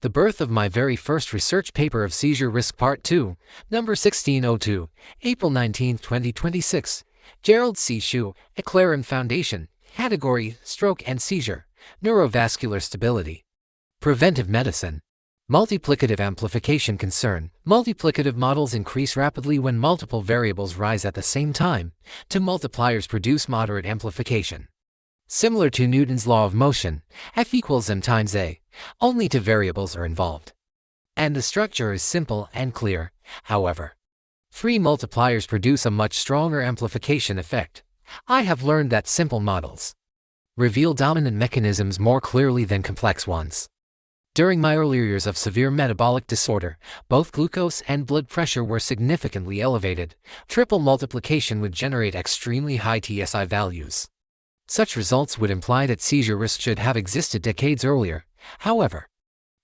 The birth of my very first research paper of seizure risk part 2, number 1602, April 19, 2026, Gerald C. EclaireMD Foundation, category, stroke and seizure, neurovascular stability. Preventive medicine. Multiplicative amplification concern. Multiplicative models increase rapidly when multiple variables rise at the same time. Two multipliers produce moderate amplification. Similar to Newton's law of motion, F equals m times a, only two variables are involved. And the structure is simple and clear, however. Three multipliers produce a much stronger amplification effect. I have learned that simple models reveal dominant mechanisms more clearly than complex ones. During my earlier years of severe metabolic disorder, both glucose and blood pressure were significantly elevated. Triple multiplication would generate extremely high TSI values. Such results would imply that seizure risk should have existed decades earlier. However,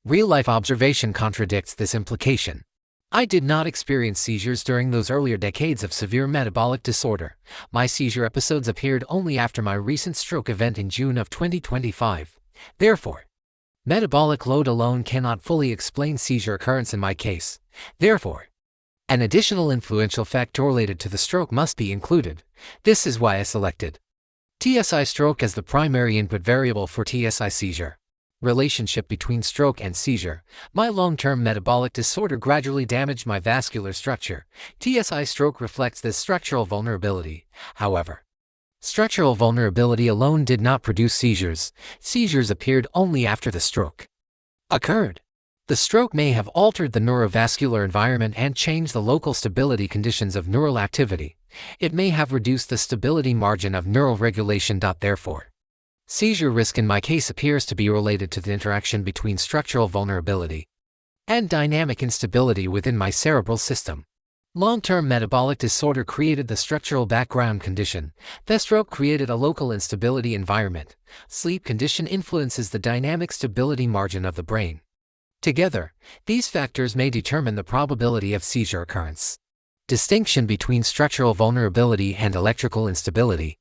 real-life observation contradicts this implication. I did not experience seizures during those earlier decades of severe metabolic disorder. My seizure episodes appeared only after my recent stroke event in June of 2025. Therefore, metabolic load alone cannot fully explain seizure occurrence in my case. Therefore, an additional influential factor related to the stroke must be included. This is why I selected TSI stroke as the primary input variable for TSI seizure. Relationship between stroke and seizure. My long-term metabolic disorder gradually damaged my vascular structure. TSI stroke reflects this structural vulnerability. However, structural vulnerability alone did not produce seizures. Seizures appeared only after the stroke occurred. The stroke may have altered the neurovascular environment and changed the local stability conditions of neural activity. It may have reduced the stability margin of neural regulation. Therefore, seizure risk in my case appears to be related to the interaction between structural vulnerability and dynamic instability within my cerebral system. Long-term metabolic disorder created the structural background condition. The stroke created a local instability environment. Sleep condition influences the dynamic stability margin of the brain. Together, these factors may determine the probability of seizure occurrence. Distinction between structural vulnerability and electrical instability.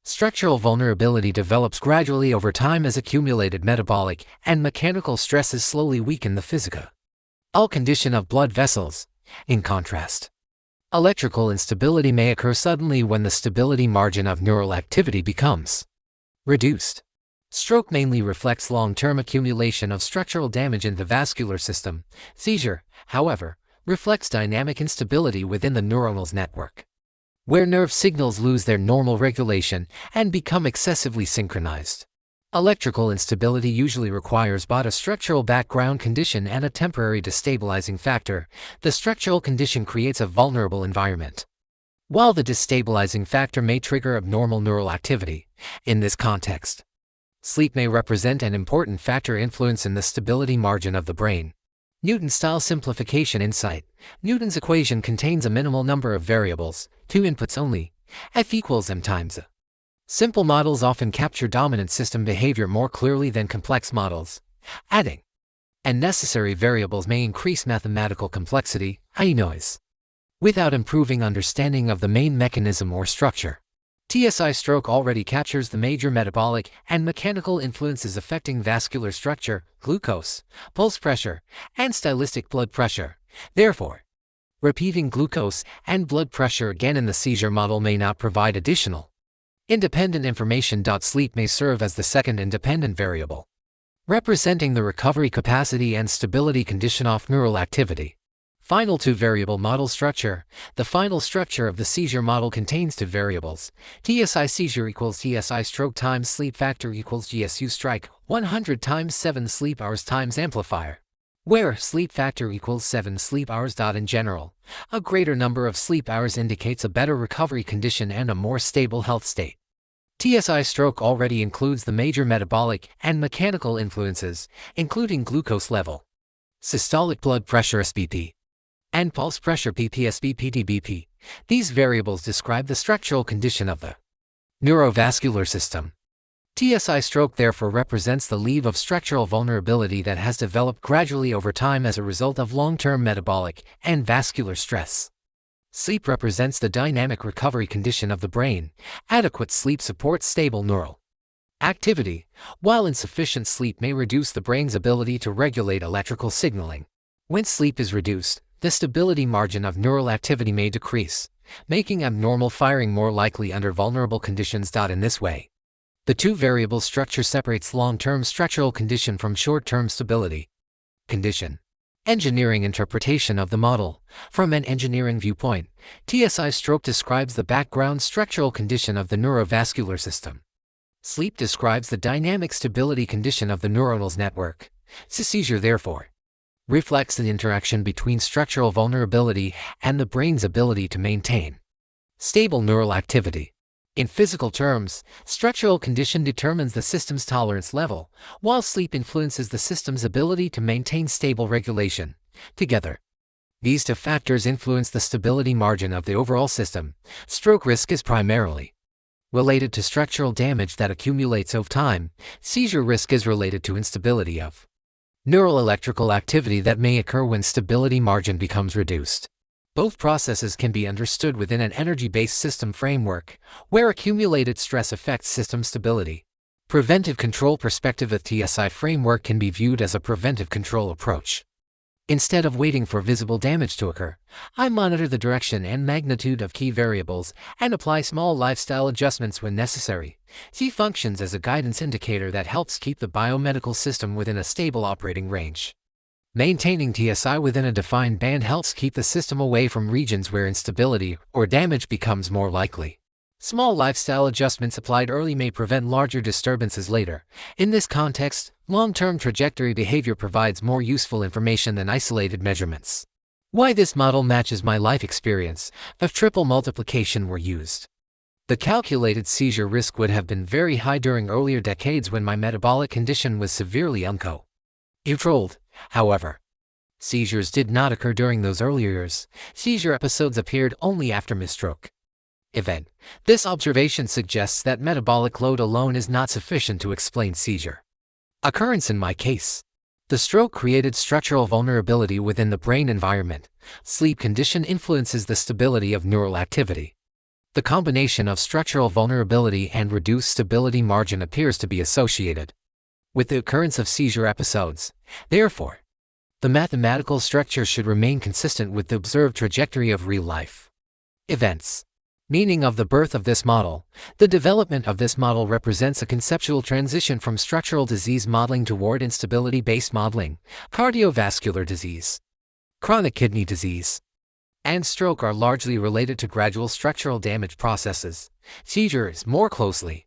Structural vulnerability develops gradually over time as accumulated metabolic and mechanical stresses slowly weaken the physical condition of blood vessels. In contrast, electrical instability may occur suddenly when the stability margin of neural activity becomes reduced. Stroke mainly reflects long-term accumulation of structural damage in the vascular system. Seizure, however, reflects dynamic instability within the neuronal network, where nerve signals lose their normal regulation and become excessively synchronized. Electrical instability usually requires both a structural background condition and a temporary destabilizing factor. The structural condition creates a vulnerable environment, while the destabilizing factor may trigger abnormal neural activity. In this context, sleep may represent an important factor influence in the stability margin of the brain. Newton-style simplification insight. Newton's equation contains a minimal number of variables, two inputs only, F equals m times a. Simple models often capture dominant system behavior more clearly than complex models. Adding unnecessary variables may increase mathematical complexity, i.e. noise, without improving understanding of the main mechanism or structure. TSI stroke already captures the major metabolic and mechanical influences affecting vascular structure, glucose, pulse pressure, and stylistic blood pressure. Therefore, repeating glucose and blood pressure again in the seizure model may not provide additional independent information. Sleep may serve as the second independent variable, representing the recovery capacity and stability condition of neural activity. Final two-variable model structure. The final structure of the seizure model contains two variables. TSI seizure equals TSI stroke times sleep factor equals GSU strike 100 times 7 sleep hours times amplifier, where sleep factor equals 7 sleep hours. In general, a greater number of sleep hours indicates a better recovery condition and a more stable health state. TSI stroke already includes the major metabolic and mechanical influences, including glucose level, systolic blood pressure SBP, and pulse pressure PPSBP/DBP. These variables describe the structural condition of the neurovascular system. TSI stroke therefore represents the leave of structural vulnerability that has developed gradually over time as a result of long-term metabolic and vascular stress. Sleep represents the dynamic recovery condition of the brain. Adequate sleep supports stable neural Activity. While insufficient sleep may reduce the brain's ability to regulate electrical signaling. When sleep is reduced, the stability margin of neural activity may decrease, making abnormal firing more likely under vulnerable conditions. In this way, the two-variable structure separates long-term structural condition from short-term stability condition. Engineering interpretation of the model. From an engineering viewpoint, TSI-stroke describes the background structural condition of the neurovascular system. Sleep describes the dynamic stability condition of the neuronal network. Seizure, therefore, reflects the interaction between structural vulnerability and the brain's ability to maintain stable neural activity. In physical terms, structural condition determines the system's tolerance level, while sleep influences the system's ability to maintain stable regulation. Together, these two factors influence the stability margin of the overall system. Stroke risk is primarily related to structural damage that accumulates over time. Seizure risk is related to instability of neural electrical activity that may occur when stability margin becomes reduced. Both processes can be understood within an energy-based system framework, where accumulated stress affects system stability. Preventive control perspective. A TSI framework can be viewed as a preventive control approach. Instead of waiting for visible damage to occur, I monitor the direction and magnitude of key variables and apply small lifestyle adjustments when necessary. C functions as a guidance indicator that helps keep the biomedical system within a stable operating range. Maintaining TSI within a defined band helps keep the system away from regions where instability or damage becomes more likely. Small lifestyle adjustments applied early may prevent larger disturbances later. In this context, long-term trajectory behavior provides more useful information than isolated measurements. Why this model matches my life experience. If triple multiplication were used, the calculated seizure risk would have been very high during earlier decades when my metabolic condition was severely uncontrolled. However, seizures did not occur during those earlier years. Seizure episodes appeared only after misstroke event. This observation suggests that metabolic load alone is not sufficient to explain seizure occurrence in my case. The stroke created structural vulnerability within the brain environment. Sleep condition influences the stability of neural activity. The combination of structural vulnerability and reduced stability margin appears to be associated with the occurrence of seizure episodes. Therefore, the mathematical structure should remain consistent with the observed trajectory of real-life events. Meaning of the birth of this model. The development of this model represents a conceptual transition from structural disease modeling toward instability-based modeling. Cardiovascular disease, chronic kidney disease, and stroke are largely related to gradual structural damage processes. Seizure is more closely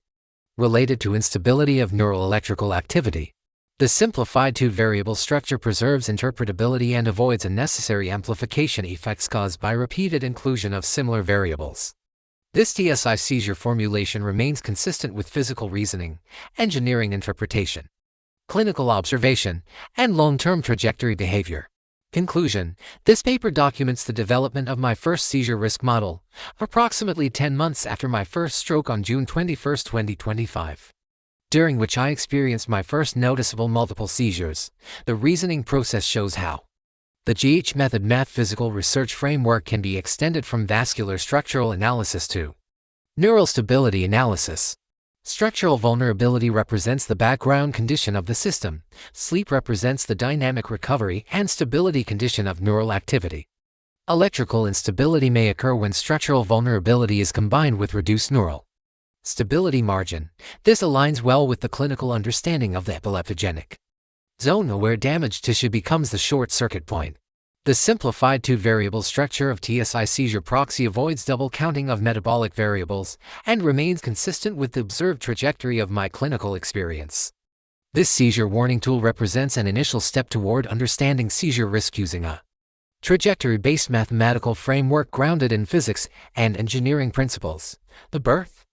related to instability of neural electrical activity. The simplified two-variable structure preserves interpretability and avoids unnecessary amplification effects caused by repeated inclusion of similar variables. This TSI seizure formulation remains consistent with physical reasoning, engineering interpretation, clinical observation, and long-term trajectory behavior. Conclusion. This paper documents the development of my first seizure risk model, approximately 10 months after my first stroke on June 21, 2025, during which I experienced my first noticeable multiple seizures. The reasoning process shows how the GH method math physical research framework can be extended from vascular structural analysis to neural stability analysis. Structural vulnerability represents the background condition of the system. Sleep represents the dynamic recovery and stability condition of neural activity. Electrical instability may occur when structural vulnerability is combined with reduced neural stability margin. This aligns well with the clinical understanding of the epileptogenic zone where damaged tissue becomes the short circuit point. The simplified two-variable structure of TSI seizure proxy avoids double counting of metabolic variables and remains consistent with the observed trajectory of my clinical experience. This seizure warning tool represents an initial step toward understanding seizure risk using a trajectory-based mathematical framework grounded in physics and engineering principles. The birth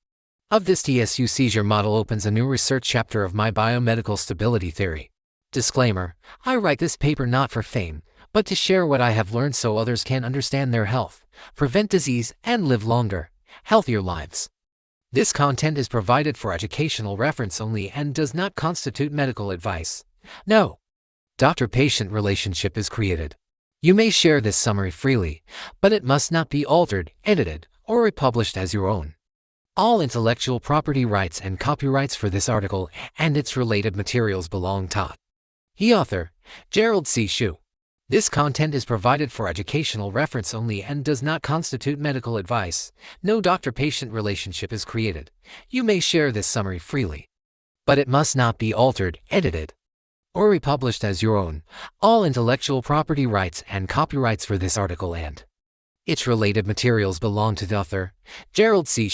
of this TSU seizure model opens a new research chapter of my biomedical stability theory. Disclaimer: I write this paper not for fame, but to share what I have learned so others can understand their health, prevent disease, and live longer, healthier lives. This content is provided for educational reference only and does not constitute medical advice. No doctor-patient relationship is created. You may share this summary freely, but it must not be altered, edited, or republished as your own. All intellectual property rights and copyrights for this article and its related materials belong to the author, Gerald C. This content is provided for educational reference only and does not constitute medical advice. No doctor-patient relationship is created. You may share this summary freely, but it must not be altered, edited, or republished as your own. All intellectual property rights and copyrights for this article and its related materials belong to the author, Gerald C.